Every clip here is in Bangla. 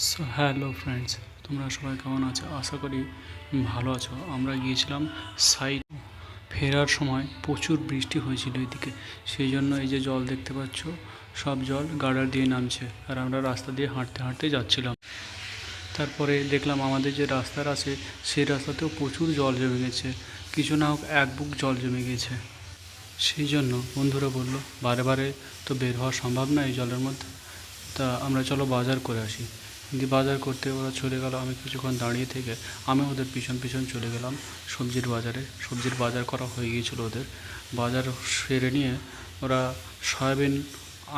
সো হ্যালো ফ্রেন্ডস, তোমরা সবাই কেমন আছো? আশা করি ভালো আছো। আমরা গিয়েছিলাম সাইড, ফেরার সময় প্রচুর বৃষ্টি হয়েছিল এদিকে, সেই জন্য এই যে জল দেখতে পাচ্ছ, সব জল গার্ডার দিয়ে নামছে, আর আমরা রাস্তা দিয়ে হাঁটতে হাঁটতে যাচ্ছিলাম। তারপরে দেখলাম আমাদের যে রাস্তার আছে সেই রাস্তাতেও প্রচুর জল জমে গেছে, কিছু না হোক এক বুক জল জমে গেছে। সেই জন্য বন্ধুরা বললো বারে বারে তো বের হওয়া সম্ভব না এই জলের মধ্যে, তা আমরা চলো বাজার করে আসি। দিয়ে বাজার করতে ওরা চলে গেল, আমি কিছুক্ষণ দাঁড়িয়ে থেকে আমি ওদের পিছন পিছন চলে গেলাম সবজির বাজারে। সবজির বাজার করা হয়ে গিয়েছিলো ওদের। বাজার সেরে নিয়ে ওরা সয়াবিন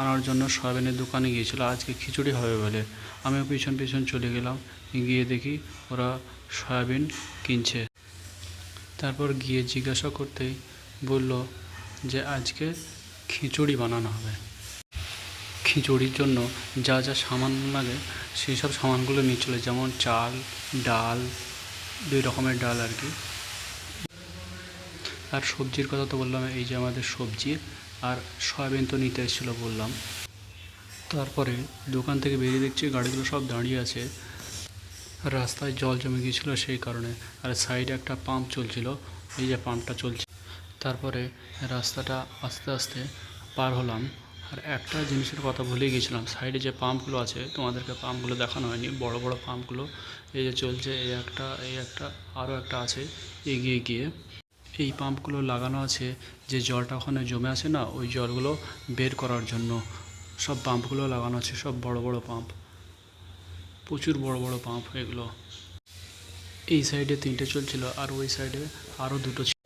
আনার জন্য সয়াবিনের দোকানে গিয়েছিলো, আজকে খিচুড়ি হবে বলে। আমিও পিছন পিছন চলে গেলাম, গিয়ে দেখি ওরা সয়াবিন কিনছে। তারপর গিয়ে জিজ্ঞাসা করতেই বলল যে আজকে খিচুড়ি বানানো হবে। খিচুড়ির জন্য যা যা সামান লাগে সেই সব সামানগুলো নিয়ে চলে, যেমন চাল, ডাল, 2 রকমের ডাল আর কি। আর সবজির কথা তো বললাম, এই যে আমাদের সবজি আর সয়াবিন তো নিতে এসেছিলো বললাম। তারপরে দোকান থেকে বেরিয়ে দেখছি গাড়িগুলো সব দাঁড়িয়ে আছে, রাস্তায় জল জমে গিয়েছিলো সেই কারণে। আর সাইডে একটা পাম্প চলছিল, এই যে পাম্পটা চলছে। তারপরে রাস্তাটা আস্তে আস্তে পার হলাম। আর একটা জিনিসের কথা ভুলে গিয়েছিলাম, সাইডে যে পাম্পগুলো আছে তোমাদেরকে পাম্পগুলো দেখানো হয়নি, বড় বড় পাম্পগুলো এই যে চলছে, এই একটা আরও একটা আছে এগিয়ে গিয়ে। এই পাম্পগুলো লাগানো আছে যে জলটা ওখানে জমে আছে না, ওই জলগুলো বের করার জন্য সব পাম্পগুলো লাগানো আছে, সব বড় বড় পাম্প, প্রচুর বড় বড় পাম্প এগুলো। এই সাইডে 3টে চলছিল আর ওই সাইডে আরও 2টো ছিল।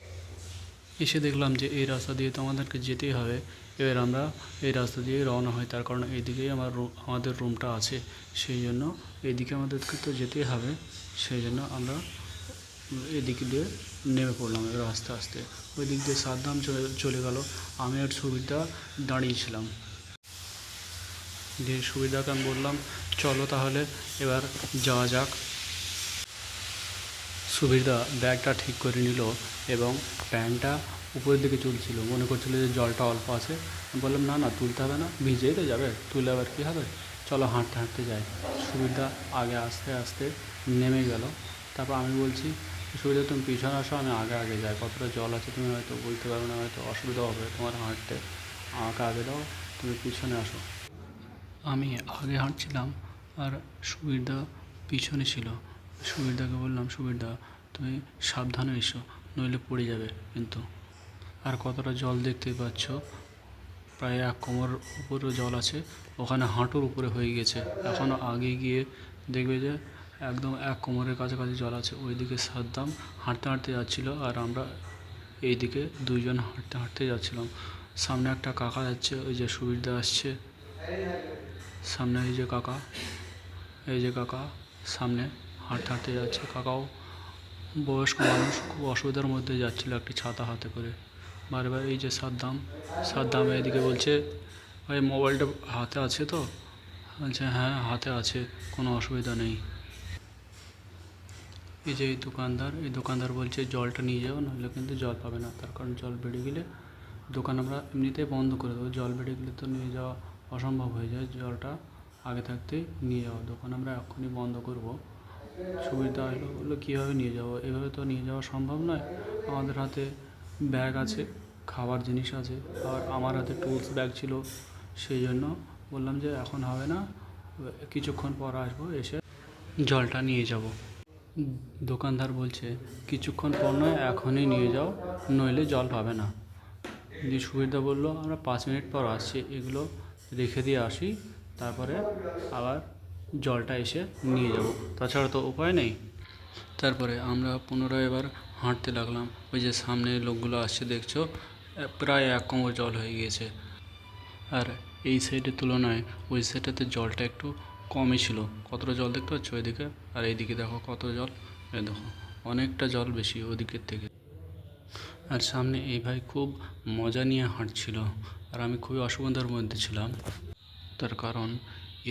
এসে দেখলাম যে এই রাস্তা দিয়ে তো আমাদেরকে যেতেই হবে। এবার আমরা এই রাস্তা দিয়ে রওনা হই, তার কারণ এইদিকেই আমাদের রুমটা আছে, সেই জন্য এইদিকে আমাদেরকে তো যেতেই হবে। সেই জন্য আমরা এদিক দিয়ে নেমে পড়লাম এবার আস্তে আস্তে। ওই দিক দিয়ে সাদ্দাম চলে গেল, আমি আর সুবিধা দাঁড়িয়েছিলাম। যে সুবিধাকে আমি বললাম চলো তাহলে এবার যাওয়া যাক। সুবিধা ব্যাগটা ঠিক করে নিল এবং প্যান্টটা উপরের দিকে তুলছিল, মনে করছিল যে জলটা অল্প আছে। আমি বললাম না না, তুলতে হবে না, ভিজেই তো যাবে, তুলে আবার কী হবে, চলো হাঁটতে হাঁটতে যাই। সুবিধা আগে আস্তে আস্তে নেমে গেল। তারপর আমি বলছি সুবিধা তুমি পিছনে আসো, আমি আগে আগে যাই, কতটা জল আছে তুমি হয়তো বুঝতে পারবে না, হয়তো অসুবিধা হবে তোমার হাঁটতে, আমাকে আগে দাও, তুমি পিছনে আসো। আমি আগে হাঁটছিলাম আর সুবিধা পিছনে ছিল। সুবিধাকে বললাম সুবিধা তুমি সাবধানে এসো, নইলে পড়ে যাবে কিন্তু। আর কতটা জল দেখতে পাচ্ছ, প্রায় 1 কোমর উপরে জল আছে, ওখানে হাঁটুর উপরে হয়ে গেছে। এখনও আগে গিয়ে দেখবে যে একদম 1 কোমরের কাছাকাছি জল আছে। ওইদিকে সাদ্দাম হাঁটতে হাঁটতে যাচ্ছিলো আর আমরা এইদিকে 2জন হাঁটতে হাঁটতে যাচ্ছিলাম। সামনে একটা কাকা যাচ্ছে, ওই যে সুবিধা আসছে সামনে, এই যে কাকা, এই যে কাকা সামনে হাঁটতে হাঁটতে যাচ্ছে। কাকাও বয়স্ক মানুষ, খুব অসুবিধার মধ্যে যাচ্ছিল একটি ছাতা হাতে করে। বারে বারে এই যে সাদ্দাম এদিকে বলছে ভাই মোবাইলটা হাতে আছে তো? বলছে হ্যাঁ হাতে আছে, কোনো অসুবিধা নেই। এই যে এই দোকানদার বলছে জলটা নিয়ে যাও, নাহলে কিন্তু জল পাবে না, তার কারণ জল বেড়ে গেলে দোকান আমরা এমনিতেই বন্ধ করে দেবো, জল বেড়ে গেলে তো নিয়ে যাওয়া অসম্ভব হয়ে যায়। জলটা আগে থাকতেই নিয়ে যাওয়া, দোকান আমরা এখনই বন্ধ করব। সুবিধা এলো, বললো কীভাবে নিয়ে যাবো, এভাবে তো নিয়ে যাওয়া সম্ভব নয়, আমাদের হাতে ব্যাগ আছে, খাবার জিনিস আছে, আর আমার হাতে টুলস ব্যাগ ছিল। সেই জন্য বললাম যে এখন হবে না, কিছুক্ষণ পর আসবো, এসে জলটা নিয়ে যাব। দোকানদার বলছে কিছুক্ষণ পর নয়, এখনই নিয়ে যাও, নইলে জল পাবে না। যে সুবিধা বললো আমরা 5 মিনিট পর আসছি, এগুলো রেখে দিয়ে আসি, তারপরে আবার জলটা এসে নিয়ে যাব, তাছাড়া তো উপায় নেই। তারপরে আমরা পুনরায় এবার হাঁটতে লাগলাম। ওই যে সামনে লোকগুলো আসছে দেখছো, প্রায় 1 কোমর জল হয়ে গিয়েছে। আর এই সাইডের তুলনায় ওই সাইডটাতে জলটা একটু কমই ছিল। কতটা জল দেখতে পাচ্ছ ওইদিকে, আর এইদিকে দেখো কত জল, এই দেখো অনেকটা জল বেশি ওদিকের থেকে। আর সামনে এই ভাই খুব মজা নিয়ে হাঁটছিল, আর আমি খুবই অসুবিধার মধ্যে ছিলাম। তার কারণ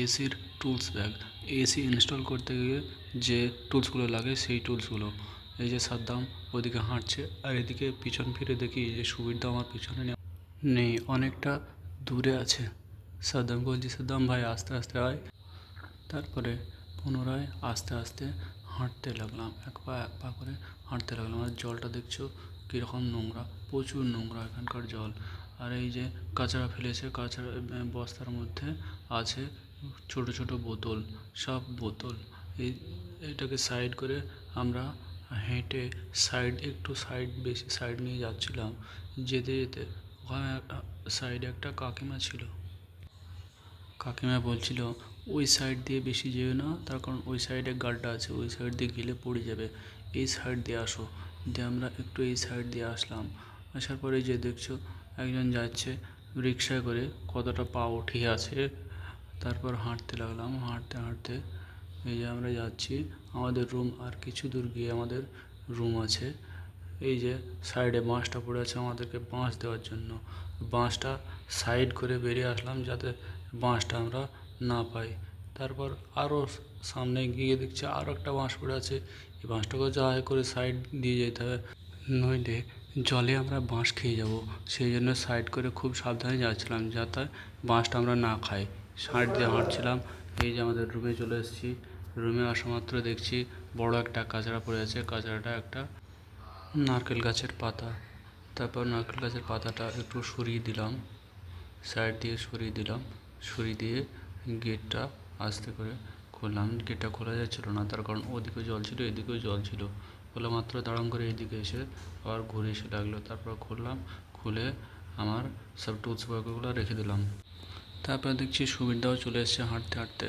এসির টুলস ব্যাগ, এসি ইনস্টল করতে গিয়ে যে টুলসগুলো লাগে সেই টুলসগুলো। এই যে সাদ্দাম ওইদিকে হাঁটছে, আর এদিকে পিছন ফিরে দেখি যে সুবিধা আমার পিছনে নেই, অনেকটা দূরে আছে। সাদ্দাম বলছি সাদ্দাম ভাই আস্তে আস্তে আয়। তারপরে পুনরায় আস্তে আস্তে হাঁটতে লাগলাম, এক পা করে হাঁটতে লাগলাম। আর জলটা দেখছো কীরকম নোংরা, প্রচুর নোংরা এখানকার জল। আর এই যে কাঁচড়া ফেলেছে, কাঁচড়া বস্তার মধ্যে আছে ছোট ছোট বোতল, সব বোতল। এটাকে সাইড করে আমরা হেঁটে বেশি সাইড নিয়ে যাচ্ছিলাম। যেতে যেতে ওখানে সাইডে একটা কাকিমা ছিল। কাকিমা বলছিল ওই সাইড দিয়ে বেশি যেও না, তার কারণ ওই সাইডে গাড্ডা আছে, ওই সাইড দিয়ে গেলে পড়ে যাবে, এই সাইড দিয়ে আসো। দিয়ে আমরা একটু এই সাইড দিয়ে আসলাম। আসার পরে যে দেখছো একজন যাচ্ছে রিক্সায় করে, কতটা পা উঠে আছে। তারপর হাঁটতে লাগলাম, হাঁটতে হাঁটতে এই যে আমরা যাচ্ছি আমাদের রুম, আর কিছু দূর গিয়ে আমাদের রুম আছে। এই যে সাইডে বাঁশটা পড়ে আছে আমাদেরকে বাঁশ দেওয়ার জন্য, বাঁশটা সাইড করে বেরিয়ে আসলাম যাতে বাঁশটা আমরা না পাই। তারপর আরও সামনে গিয়ে দেখছি আরও একটা বাঁশ পড়ে আছে, এই বাঁশটাকেও যা করে সাইড দিয়ে যেতে হবে, নইলে জলে আমরা বাঁশ খেয়ে যাব। সেই জন্য সাইড করে খুব সাবধানে যাচ্ছিলাম যাতে বাঁশটা আমরা না খাই। সাইড দিয়ে হাঁটছিলাম। এই যে আমাদের রুমে চলে এসেছি। রুমে আসা মাত্র দেখছি বড় একটা কাঁচড়া পড়ে আছে, কাঁচড়াটা একটা নারকেল গাছের পাতা। তারপর নারকেল গাছের পাতাটা একটু সরিয়ে দিলাম, সাইড দিয়ে সরিয়ে দিলাম, সরিয়ে দিয়ে গেটটা আস্তে করে খুললাম। গেটটা খোলা যাচ্ছিলো না, তার কারণ ওদিকেও জল ছিল এদিকেও জল ছিল। খোলা মাত্র দাঁড়াম করে এদিকে এসে আবার ঘুরে এসে লাগলো। তারপর খুললাম, খুলে আমার সব টুলস ব্যাগগুলো রেখে দিলাম। তারপর দেখছি সুবিধাও চলে এসছে হাঁটতে হাঁটতে।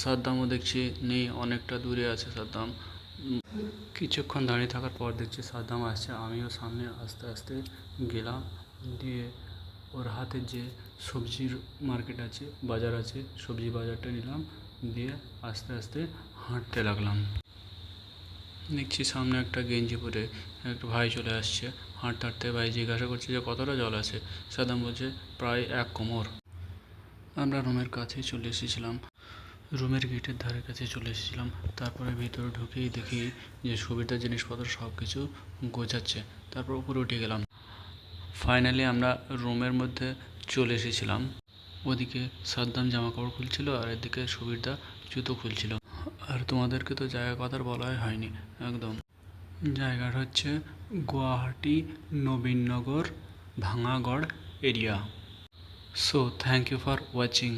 সাদ্দামও দেখছি নেই, অনেকটা দূরে আছে সাদ্দাম। কিছুক্ষণ দাঁড়িয়ে থাকার পর দেখছি সাদ্দাম আসছে, আমিও সামনে আস্তে আস্তে গেলাম। দিয়ে ওর হাতে যে সবজির মার্কেট আছে, বাজার আছে, সবজি বাজারটা নিলাম। দিয়ে আস্তে আস্তে হাঁটতে লাগলাম। দেখছি সামনে একটা গেঞ্জি পরে একটা ভাই চলে আসছে। হাঁটতে হাঁটতে ভাই জিজ্ঞাসা করছে যে কতটা জল আছে। সাদ্দাম বলছে প্রায় 1 কোমর। আমরা রুমের কাছে চলে এসেছিলাম, রুমের গেটের ধারে কাছে চলে এসেছিলাম। তারপরে ভিতরে ঢুকেই দেখি যে সুবিধার জিনিসপত্র সব কিছু গোছাচ্ছে। তারপর উপরে উঠে গেলাম। ফাইনালি আমরা রুমের মধ্যে চলে এসেছিলাম। ওদিকে সাদ্দাম জামা কাপড় খুলছিল, আর এদিকে সুবিরদা জুতো খুলছিল। আর তোমাদেরকে তো জায়গা কথার বলাই হয়নি একদম। জায়গাটা হচ্ছে Guwahati Nabinagar Bhangagarh area. So thank you for watching.